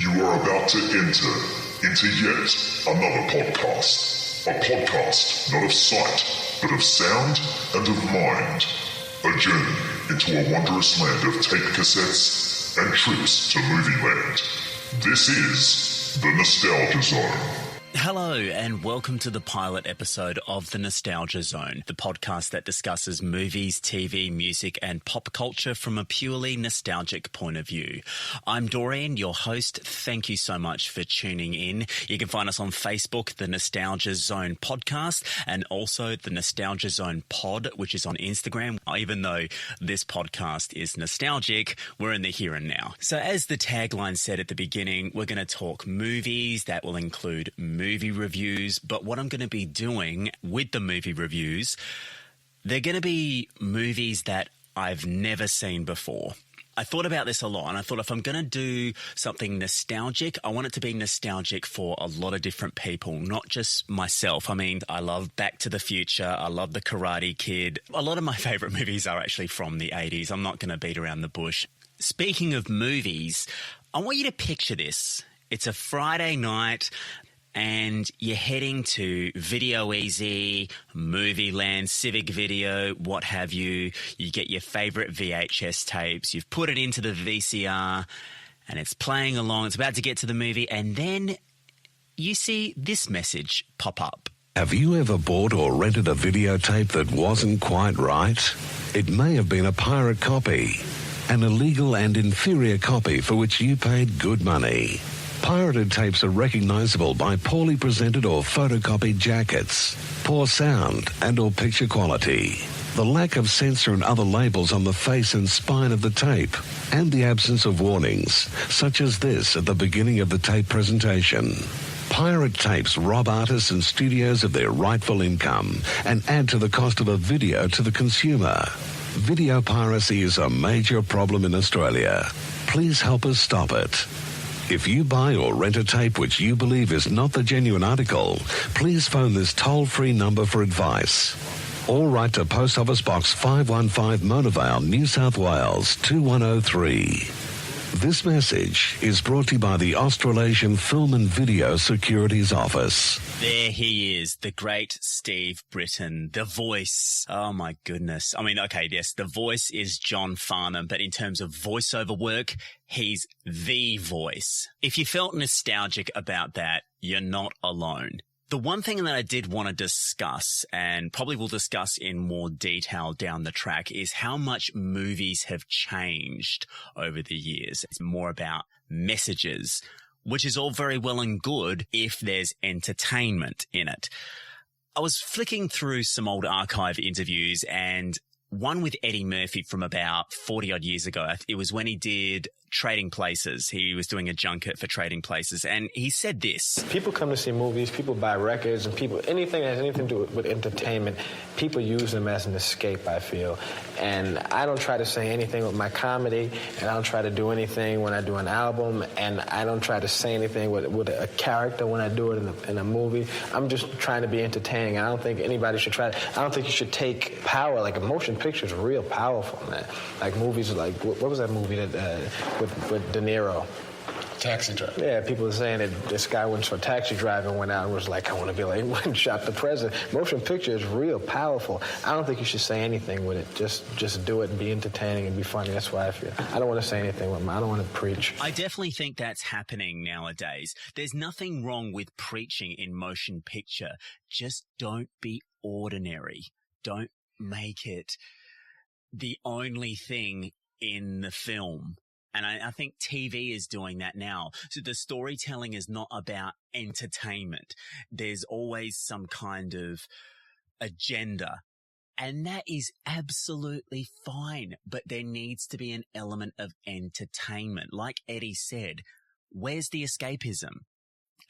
You are about to enter into yet another podcast. A podcast not of sight, but of sound and of mind. A journey into a wondrous land of tape cassettes and trips to movie land. This is the Nostalgia Zone. Hello and welcome to the pilot episode of The Nostalgia Zone, the podcast that discusses movies, TV, music and pop culture from a purely nostalgic point of view. I'm Dorian, your host. Thank you so much for tuning in. You can find us on Facebook, The Nostalgia Zone Podcast, and also The Nostalgia Zone Pod, which is on Instagram. Even though this podcast is nostalgic, we're in the here and now. So as the tagline said at the beginning, we're going to talk movies. That will include movie reviews, but what I'm going to be doing with the movie reviews, they're going to be movies that I've never seen before. I thought about this a lot, and I thought if I'm going to do something nostalgic, I want it to be nostalgic for a lot of different people, not just myself. I mean, I love Back to the Future. I love The Karate Kid. A lot of my favorite movies are actually from the 80s. I'm not going to beat around the bush. Speaking of movies, I want you to picture this. It's a Friday night, and you're heading to Video Easy, Movie Land, Civic Video, what have you. You get your favourite VHS tapes, you've put it into the VCR, and it's playing along. It's about to get to the movie, and then you see this message pop up. Have you ever bought or rented a videotape that wasn't quite right? It may have been a pirate copy, an illegal and inferior copy for which you paid good money. Pirated tapes are recognizable by poorly presented or photocopied jackets, poor sound and or picture quality, the lack of censor and other labels on the face and spine of the tape, and the absence of warnings, such as this at the beginning of the tape presentation. Pirate tapes rob artists and studios of their rightful income and add to the cost of a video to the consumer. Video piracy is a major problem in Australia. Please help us stop it. If you buy or rent a tape which you believe is not the genuine article, please phone this toll-free number for advice. Or write to Post Office Box 515 Mona Vale, New South Wales 2103. This message is brought to you by the Australasian Film and Video Securities Office. There he is, the great Steve Britton, the voice. Oh my goodness. I mean, okay, yes, the voice is John Farnham, but in terms of voiceover work, he's the voice. If you felt nostalgic about that, you're not alone. The one thing that I did want to discuss, and probably will discuss in more detail down the track, is how much movies have changed over the years. It's more about messages, which is all very well and good if there's entertainment in it. I was flicking through some old archive interviews, and one with Eddie Murphy from about 40 odd years ago. It was when he did Trading Places. He was doing a junket for Trading Places, and he said this. People come to see movies, people buy records, and anything that has anything to do with entertainment, people use them as an escape, I feel. And I don't try to say anything with my comedy, and I don't try to do anything when I do an album, and I don't try to say anything with a character when I do it in a movie. I'm just trying to be entertaining. I don't think anybody should try. I don't think you should take power. Like a motion picture is real powerful, man. Like movies like, what was that movie that with De Niro? Taxi Driver. Yeah, people are saying that this guy went for Taxi Driver and went out and was like, I want to be like, went and shot the president. Motion picture is real powerful. I don't think you should say anything with it. Just do it and be entertaining and be funny. That's why I feel. I don't want to say anything with them. I don't want to preach. I definitely think that's happening nowadays. There's nothing wrong with preaching in motion picture. Just don't be ordinary. Don't make it the only thing in the film. And I think TV is doing that now. So the storytelling is not about entertainment. There's always some kind of agenda. And that is absolutely fine. But there needs to be an element of entertainment. Like Eddie said, where's the escapism?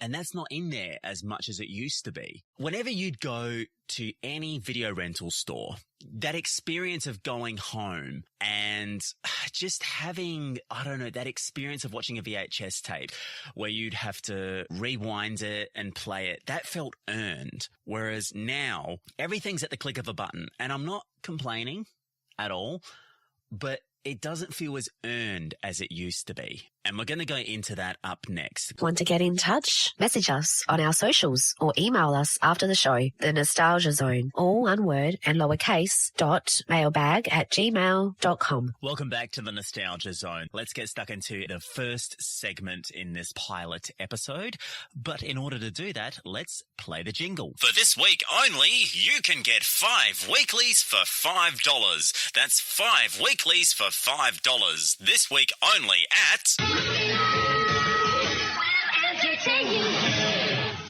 And that's not in there as much as it used to be. Whenever you'd go to any video rental store, that experience of going home and just having, I don't know, that experience of watching a VHS tape where you'd have to rewind it and play it, that felt earned. Whereas now, everything's at the click of a button. And I'm not complaining at all, but it doesn't feel as earned as it used to be. And we're going to go into that up next. Want to get in touch? Message us on our socials or email us after the show. The Nostalgia Zone, all one word and lowercase, .mailbag@gmail.com. Welcome back to the Nostalgia Zone. Let's get stuck into the first segment in this pilot episode. But in order to do that, let's play the jingle. For this week only, you can get 5 weeklies for $5. That's 5 weeklies for $5. This week only at...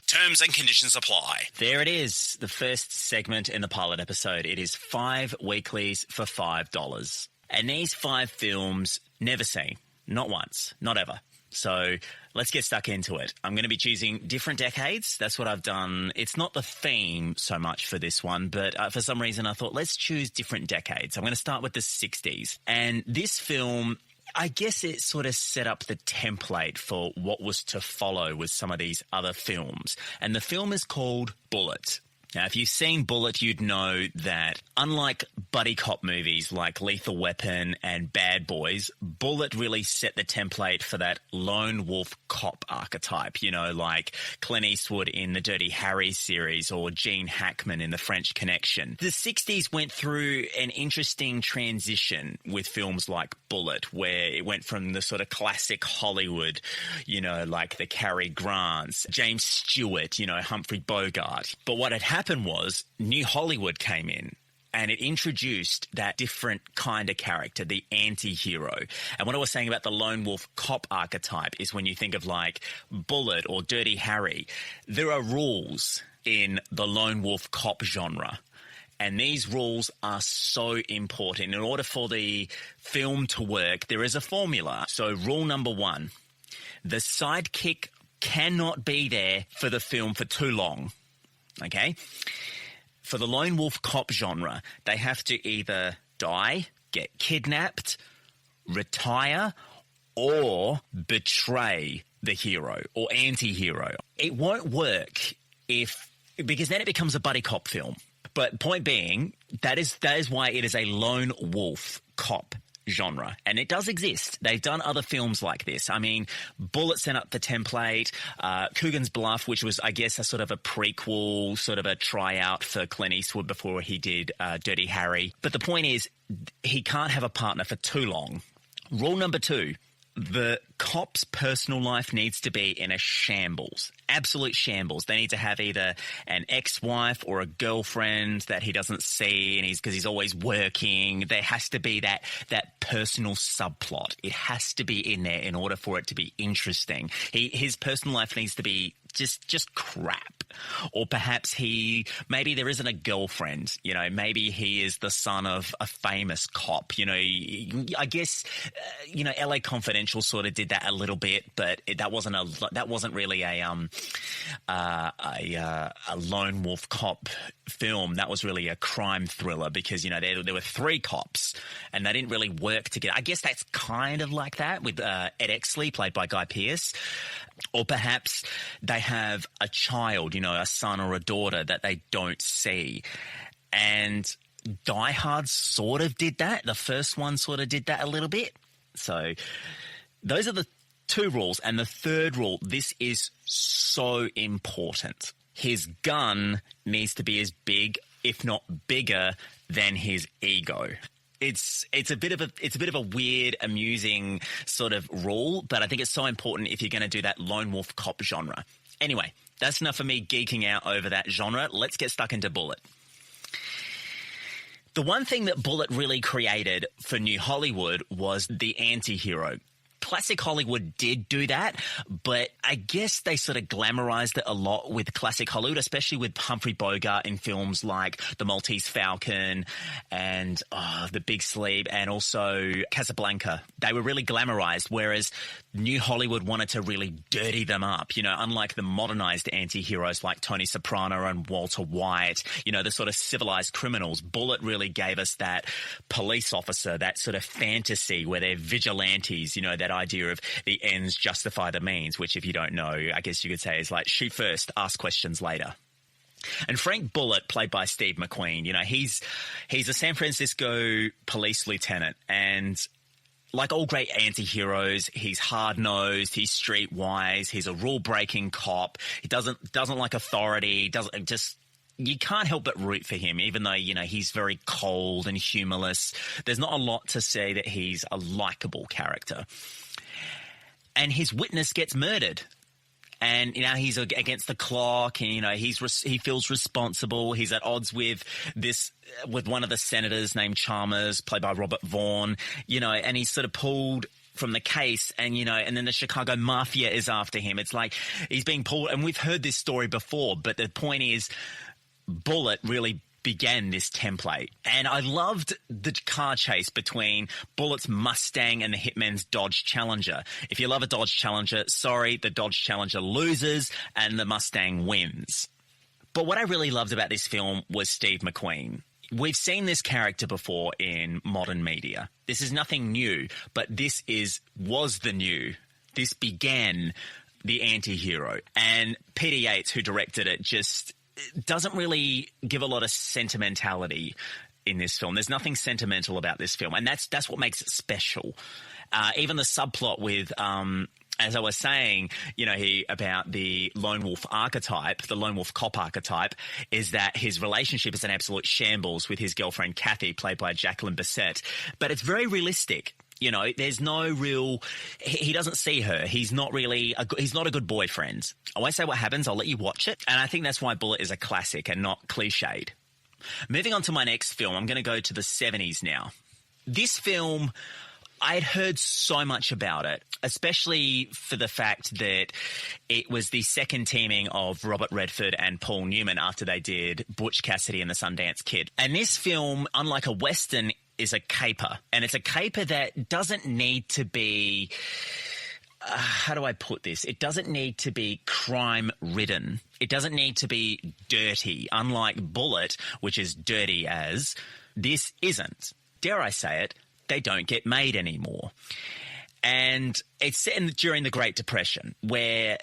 Terms and conditions apply. There it is, the first segment in the pilot episode. It is 5 weeklies for $5. And these 5 films, never seen. Not once. Not ever. So let's get stuck into it. I'm going to be choosing different decades. That's what I've done. It's not the theme so much for this one, but for some reason I thought let's choose different decades. I'm going to start with the 60s. And this film... I guess it sort of set up the template for what was to follow with some of these other films. And the film is called Bullet. Now, if you've seen Bullet, you'd know that unlike buddy cop movies like Lethal Weapon and Bad Boys, Bullet really set the template for that lone wolf cop archetype, you know, like Clint Eastwood in the Dirty Harry series or Gene Hackman in The French Connection. The 60s went through an interesting transition with films like Bullet, where it went from the sort of classic Hollywood, you know, like the Cary Grants, James Stewart, you know, Humphrey Bogart. But what had happened was New Hollywood came in and it introduced that different kind of character, the anti-hero. And what I was saying about the lone wolf cop archetype is when you think of like Bullet or Dirty Harry, there are rules in the lone wolf cop genre. And these rules are so important. In order for the film to work, there is a formula. So rule number 1, the sidekick cannot be there for the film for too long. Okay? For the lone wolf cop genre, they have to either die, get kidnapped, retire, or betray the hero or anti-hero. It won't work because then it becomes a buddy cop film. But point being, that is why it is a lone wolf cop genre. And it does exist. They've done other films like this. I mean, Bullet set up the template. Coogan's Bluff, which was, I guess, a sort of a prequel, sort of a tryout for Clint Eastwood before he did Dirty Harry. But the point is, he can't have a partner for too long. Rule number 2. The cop's personal life needs to be in a shambles, absolute shambles. They need to have either an ex-wife or a girlfriend that he doesn't see, and because he's always working. There has to be that personal subplot. It has to be in there in order for it to be interesting. His personal life needs to be just crap. Or perhaps maybe there isn't a girlfriend, you know, maybe he is the son of a famous cop, you know. I guess, you know, LA Confidential sort of did that a little bit, but that wasn't really a lone wolf cop film. That was really a crime thriller because, you know, there were 3 cops and they didn't really work together. I guess that's kind of like that with Ed Exley, played by Guy Pearce. Or perhaps they have a child, you know, a son or a daughter that they don't see. And Die Hard sort of did that. The first one sort of did that a little bit. So those are the 2 rules. And the 3rd rule, this is so important. His gun needs to be as big, if not bigger, than his ego. It's a bit of a weird, amusing sort of rule, but I think it's so important if you're going to do that lone wolf cop genre. Anyway, that's enough of me geeking out over that genre. Let's get stuck into Bullet. The one thing that Bullet really created for New Hollywood was the anti-hero. Classic Hollywood did do that, but I guess they sort of glamorized it a lot with classic Hollywood, especially with Humphrey Bogart in films like The Maltese Falcon and The Big Sleep and also Casablanca. They were really glamorized, whereas New Hollywood wanted to really dirty them up, you know, unlike the modernized anti-heroes like Tony Soprano and Walter White, you know, the sort of civilized criminals. Bullet really gave us that police officer, that sort of fantasy where they're vigilantes, you know, that idea of the ends justify the means, which if you don't know, I guess you could say is like shoot first, ask questions later. And Frank Bullitt, played by Steve McQueen, you know, he's a San Francisco police lieutenant, and like all great anti-heroes, he's hard-nosed, he's streetwise, he's a rule-breaking cop. He doesn't like authority, you can't help but root for him, even though, he's very cold and humorless. There's not a lot to say that he's a likable character. And his witness gets murdered. And he's against the clock, and he feels responsible. He's at odds with one of the senators named Chalmers, played by Robert Vaughn. And he's sort of pulled from the case, and then the Chicago Mafia is after him. It's like he's being pulled, and we've heard this story before. But the point is, Bullitt really began this template. And I loved the car chase between Bullitt's Mustang and the Hitman's Dodge Challenger. If you love a Dodge Challenger, sorry, the Dodge Challenger loses and the Mustang wins. But what I really loved about this film was Steve McQueen. We've seen this character before in modern media. This is nothing new, but this was the new. This began the anti-hero. And Peter Yates, who directed it, just doesn't really give a lot of sentimentality in this film. There's nothing sentimental about this film, and that's what makes it special. Even the subplot with, as I was saying, about the lone wolf archetype, the lone wolf cop archetype, is that his relationship is an absolute shambles with his girlfriend Kathy, played by Jacqueline Bisset. But it's very realistic. There's no real – he doesn't see her. He's not really – he's not a good boyfriend. I won't say what happens. I'll let you watch it. And I think that's why Bullitt is a classic and not cliched. Moving on to my next film, I'm going to go to the 70s now. This film, I had heard so much about it, especially for the fact that it was the second teaming of Robert Redford and Paul Newman after they did Butch Cassidy and the Sundance Kid. And this film, unlike a Western, is a caper. And it's a caper that doesn't need to be how do I put this? It doesn't need to be crime-ridden. It doesn't need to be dirty, unlike Bullitt, which is dirty as. This isn't. Dare I say it, they don't get made anymore. And it's set during the Great Depression where,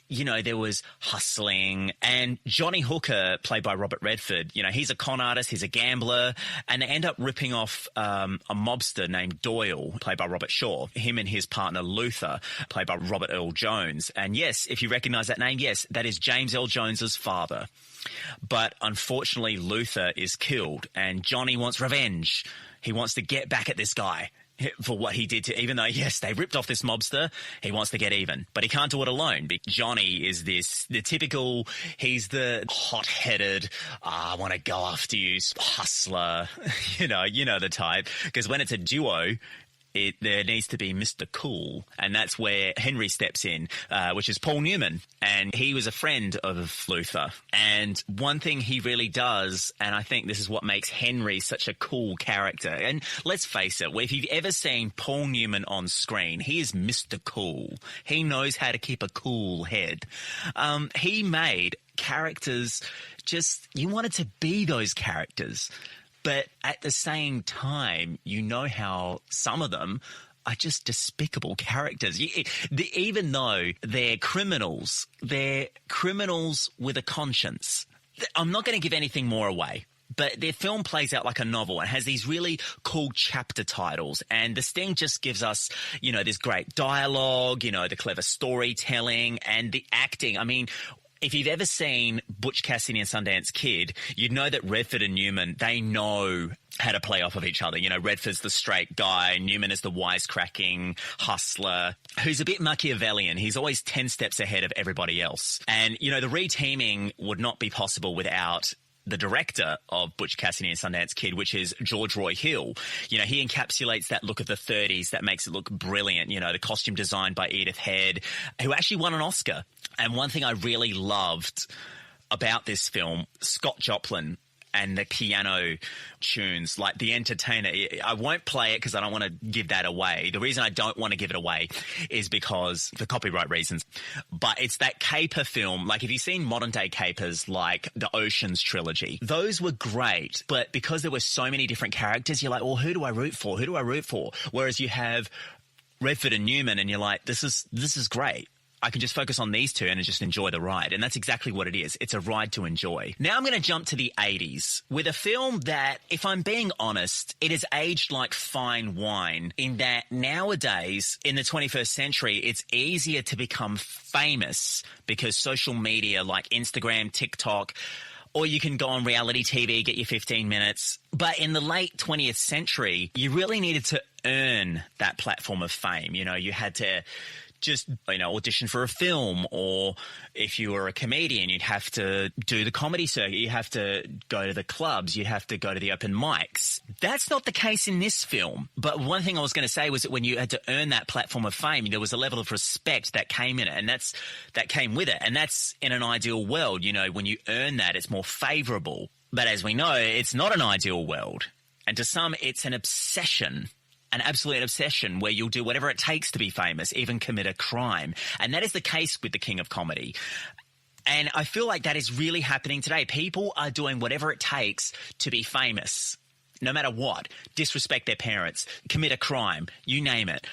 there was hustling, and Johnny Hooker, played by Robert Redford, he's a con artist, he's a gambler, and they end up ripping off a mobster named Doyle, played by Robert Shaw, him and his partner Luther, played by Robert Earl Jones. And yes, if you recognize that name, yes, that is James Earl Jones's father. But unfortunately, Luther is killed, and Johnny wants revenge. He wants to get back at this guy for what he did to, even though, yes, they ripped off this mobster, he wants to get even. But he can't do it alone. Johnny is the typical, he's the hot-headed, I want to go after you, hustler, you know the type. Because when it's a duo, there needs to be Mr. Cool, and that's where Henry steps in, which is Paul Newman, and he was a friend of Luther. And one thing he really does, and I think this is what makes Henry such a cool character, and let's face it, if you've ever seen Paul Newman on screen, he is Mr. Cool. He knows how to keep a cool head. He made characters you wanted to be those characters. But at the same time, how some of them are just despicable characters. Even though they're criminals with a conscience. I'm not going to give anything more away, but their film plays out like a novel and has these really cool chapter titles. And The Sting just gives us, this great dialogue, the clever storytelling and the acting. I mean, if you've ever seen Butch Cassidy and Sundance Kid, you'd know that Redford and Newman, they know how to play off of each other. Redford's the straight guy, Newman is the wisecracking hustler who's a bit Machiavellian. He's always 10 steps ahead of everybody else. And, the reteaming would not be possible without the director of Butch Cassidy and Sundance Kid, which is George Roy Hill. He encapsulates that look of the 30s that makes it look brilliant. The costume designed by Edith Head, who actually won an Oscar. And one thing I really loved about this film, Scott Joplin and the piano tunes, like The Entertainer. I won't play it because I don't want to give that away. The reason I don't want to give it away is because for copyright reasons. But it's that caper film. Like, if you've seen modern day capers like the Ocean's trilogy, those were great. But because there were so many different characters, you're like, well, who do I root for? Who do I root for? Whereas you have Redford and Newman and you're like, this is great. I can just focus on these two and just enjoy the ride. And that's exactly what it is. It's a ride to enjoy. Now I'm going to jump to the 80s with a film that, if I'm being honest, it has aged like fine wine, in that nowadays in the 21st century, it's easier to become famous because social media like Instagram, TikTok, or you can go on reality TV, get your 15 minutes. But in the late 20th century, you really needed to earn that platform of fame. You know, you had to just, audition for a film, or if you were a comedian, you'd have to do the comedy circuit. You have to go to the clubs. You have to go to the open mics. That's not the case in this film. But one thing I was going to say was that when you had to earn that platform of fame, there was a level of respect that came in it, and that came with it. And that's in an ideal world. You know, when you earn that, it's more favorable. But as we know, it's not an ideal world. And to some, it's an obsession. An absolute obsession where you'll do whatever it takes to be famous, even commit a crime. And that is the case with the king of comedy. And I feel like that is really happening today. People are doing whatever it takes to be famous, no matter what. Disrespect their parents, commit a crime, you name it.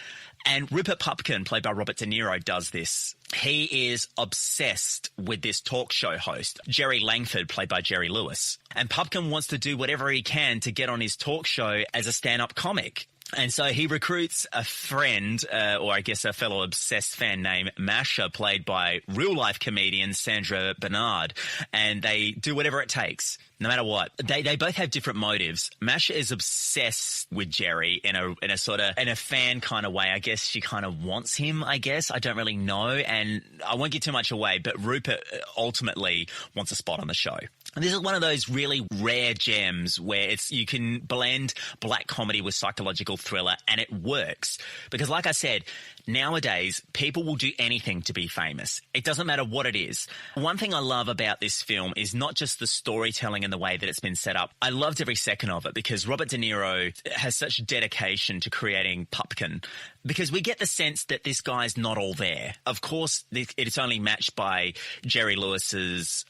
And Rupert Pupkin, played by Robert De Niro, does this. He is obsessed with this talk show host, Jerry Langford, played by Jerry Lewis. And Pupkin wants to do whatever he can to get on his talk show as a stand-up comic. And so he recruits a friend, or I guess a fellow obsessed fan named Masha, played by real-life comedian Sandra Bernard, and they do whatever it takes, no matter what. They both have different motives. Masha is obsessed with Jerry in a fan kind of way. I guess she kind of wants him, I guess. I don't really know, and I won't give too much away, but Rupert ultimately wants a spot on the show. And this is one of those really rare gems where you can blend black comedy with psychological thriller, and it works. Because like I said, nowadays, people will do anything to be famous. It doesn't matter what it is. One thing I love about this film is not just the storytelling and the way that it's been set up. I loved every second of it because Robert De Niro has such dedication to creating Pupkin, because we get the sense that this guy's not all there. Of course, it's only matched by Jerry Lewis's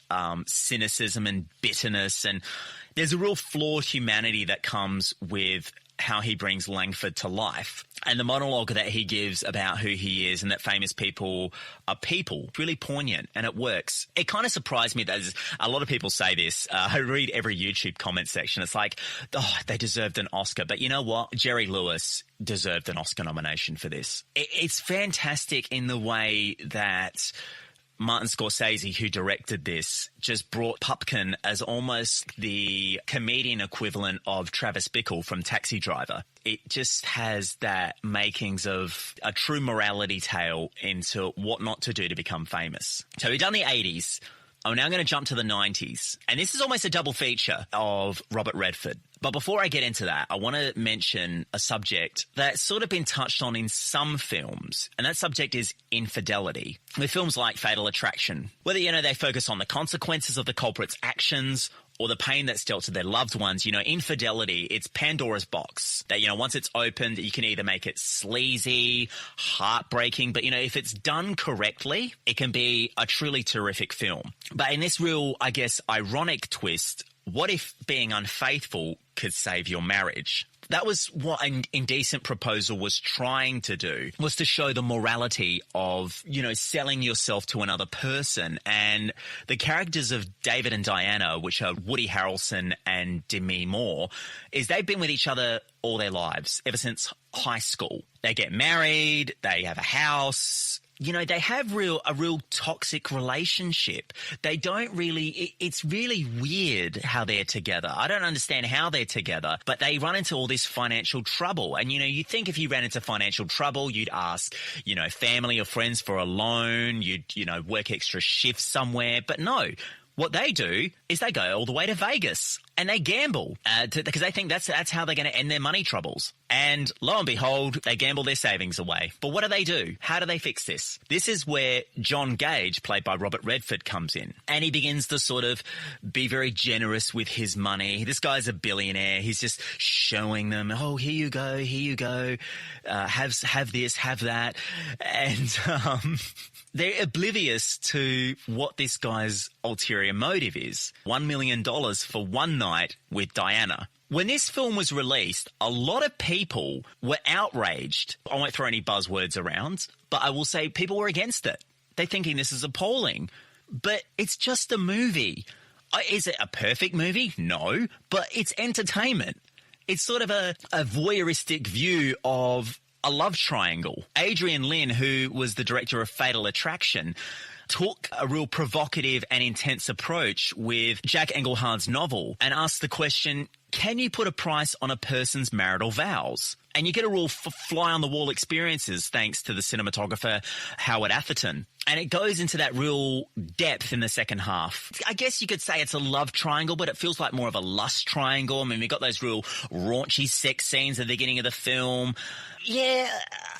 cynicism and bitterness, and there's a real flawed humanity that comes with how he brings Langford to life. And the monologue that he gives about who he is and that famous people are people, really poignant, and it works. It kind of surprised me that a lot of people say this. I read every YouTube comment section. It's like, oh, they deserved an Oscar. But you know what? Jerry Lewis deserved an Oscar nomination for this. It's fantastic in the way that Martin Scorsese, who directed this, just brought Pupkin as almost the comedian equivalent of Travis Bickle from Taxi Driver. It just has that makings of a true morality tale into what not to do to become famous. So we've done the 80s. I'm now going to jump to the 90s. And this is almost a double feature of Robert Redford. But before I get into that, I want to mention a subject that's sort of been touched on in some films, and that subject is infidelity. With films like Fatal Attraction, whether, they focus on the consequences of the culprit's actions or the pain that's dealt to their loved ones, infidelity, it's Pandora's box. That, once it's opened, you can either make it sleazy, heartbreaking, but, if it's done correctly, it can be a truly terrific film. But in this real, I guess, ironic twist, what if being unfaithful could save your marriage? That was what an Indecent Proposal was trying to do, was to show the morality of, selling yourself to another person. And the characters of David and Diana, which are Woody Harrelson and Demi Moore, is they've been with each other all their lives, ever since high school. They get married, they have a house. They have a real toxic relationship. They don't really, it's really weird how they're together. I don't understand how they're together, but they run into all this financial trouble. And, you think if you ran into financial trouble, you'd ask, family or friends for a loan, you'd, work extra shifts somewhere. But no, what they do is they go all the way to Vegas and they gamble because they think that's how they're going to end their money troubles. And lo and behold, they gamble their savings away. But what do? How do they fix this? This is where John Gage, played by Robert Redford, comes in. And he begins to sort of be very generous with his money. This guy's a billionaire. He's just showing them, oh, here you go. Have this, have that. And they're oblivious to what this guy's ulterior motive is. $1 million for one night with Diana. When this film was released, a lot of people were outraged. I won't throw any buzzwords around, but I will say people were against it. They're thinking this is appalling. But it's just a movie. Is it a perfect movie? No, but it's entertainment. It's sort of a voyeuristic view of a love triangle. Adrian Lyne, who was the director of Fatal Attraction, took a real provocative and intense approach with Jack Engelhardt's novel and asked the question, can you put a price on a person's marital vows? And you get a real fly-on-the-wall experiences thanks to the cinematographer Howard Atherton. And it goes into that real depth in the second half. I guess you could say it's a love triangle, but it feels like more of a lust triangle. I mean, we've got those real raunchy sex scenes at the beginning of the film. Yeah,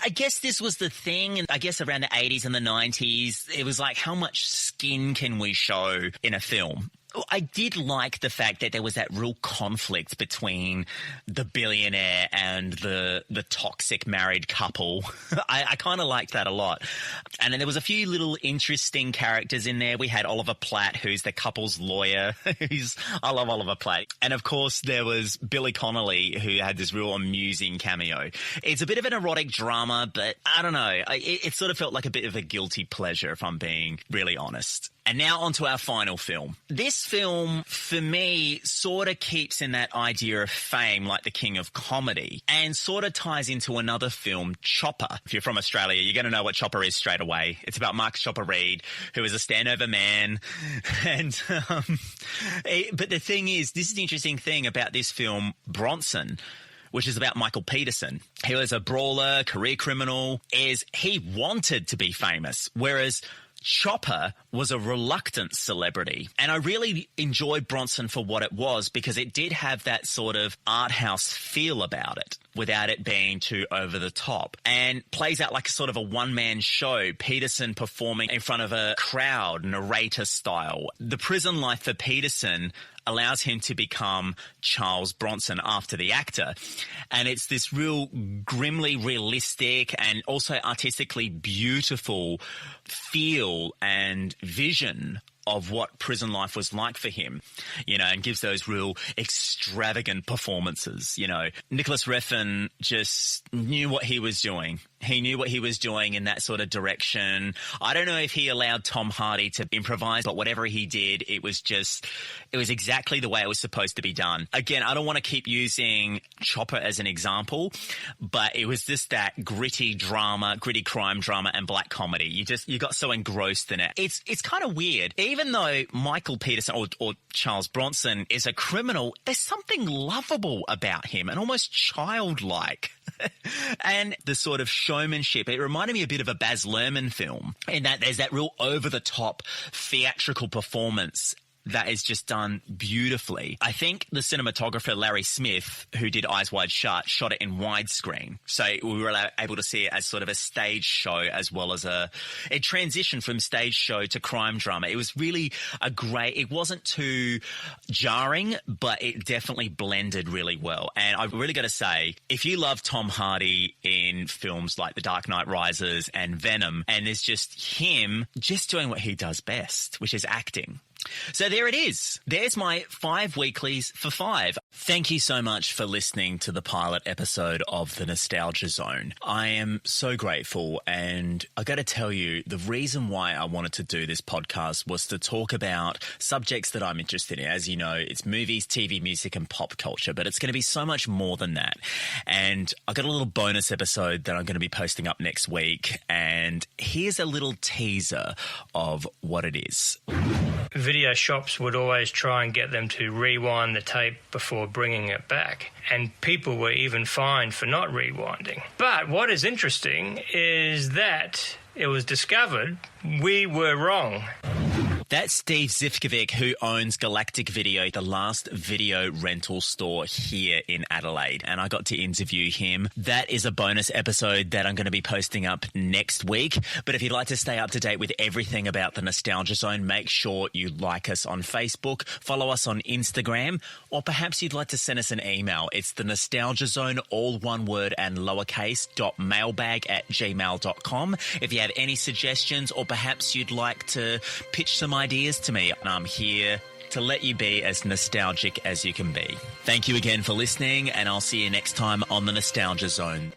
I guess this was the thing. And I guess around the 80s and the 90s, it was like, how much skin can we show in a film? I did like the fact that there was that real conflict between the billionaire and the toxic married couple. I kind of liked that a lot. And then there was a few little interesting characters in there. We had Oliver Platt, who's the couple's lawyer. I love Oliver Platt. And of course, there was Billy Connolly, who had this real amusing cameo. It's a bit of an erotic drama, but I don't know. It sort of felt like a bit of a guilty pleasure, if I'm being really honest. And now on to our final film. This film, for me, sort of keeps in that idea of fame like the king of comedy and sort of ties into another film, Chopper. If you're from Australia, you're going to know what Chopper is straight away. It's about Mark Chopper Reed, who is a standover man. And but the thing is, this is the interesting thing about this film, Bronson, which is about Michael Peterson. He was a brawler, career criminal, is he wanted to be famous, whereas Chopper was a reluctant celebrity. And I really enjoyed Bronson for what it was because it did have that sort of art house feel about it without it being too over the top, and plays out like a sort of a one-man show, Peterson performing in front of a crowd, narrator style. The prison life for Peterson allows him to become Charles Bronson after the actor. And it's this real grimly realistic and also artistically beautiful feel and vision of what prison life was like for him, you know, and gives those real extravagant performances, you know. Nicholas Refn just knew what he was doing. He knew what he was doing in that sort of direction. I don't know if he allowed Tom Hardy to improvise, but whatever he did, it was exactly the way it was supposed to be done. Again, I don't want to keep using Chopper as an example, but it was just that gritty crime drama and black comedy. You got so engrossed in it. It's kind of weird. Even though Michael Peterson or Charles Bronson is a criminal, there's something lovable about him and almost childlike. And the sort of showmanship, it reminded me a bit of a Baz Luhrmann film in that there's that real over-the-top theatrical performance that is just done beautifully. I think the cinematographer Larry Smith, who did Eyes Wide Shut, shot it in widescreen. So we were able to see it as sort of a stage show as well as it transitioned from stage show to crime drama. It was really it wasn't too jarring, but it definitely blended really well. And I've really got to say, if you love Tom Hardy in films like The Dark Knight Rises and Venom, and there's just him just doing what he does best, which is acting. So there it is. There's my 5 weeklies for 5. Thank you so much for listening to the pilot episode of The Nostalgia Zone. I am so grateful, and I got to tell you, the reason why I wanted to do this podcast was to talk about subjects that I'm interested in. As you know, it's movies, TV, music, and pop culture, but it's going to be so much more than that. And I got a little bonus episode that I'm going to be posting up next week, and here's a little teaser of what it is. Video shops would always try and get them to rewind the tape before bringing it back, and people were even fined for not rewinding. But what is interesting is that it was discovered we were wrong. That's Steve Zivkovic, who owns Galactic Video, the last video rental store here in Adelaide. And I got to interview him. That is a bonus episode that I'm going to be posting up next week. But if you'd like to stay up to date with everything about the Nostalgia Zone, make sure you like us on Facebook, follow us on Instagram, or perhaps you'd like to send us an email. It's the Nostalgia Zone, all one word and lowercase, .mailbag@gmail.com. If you have any suggestions, or perhaps you'd like to pitch some ideas to me, I'm here to let you be as nostalgic as you can be. Thank you again for listening, and I'll see you next time on the Nostalgia Zone.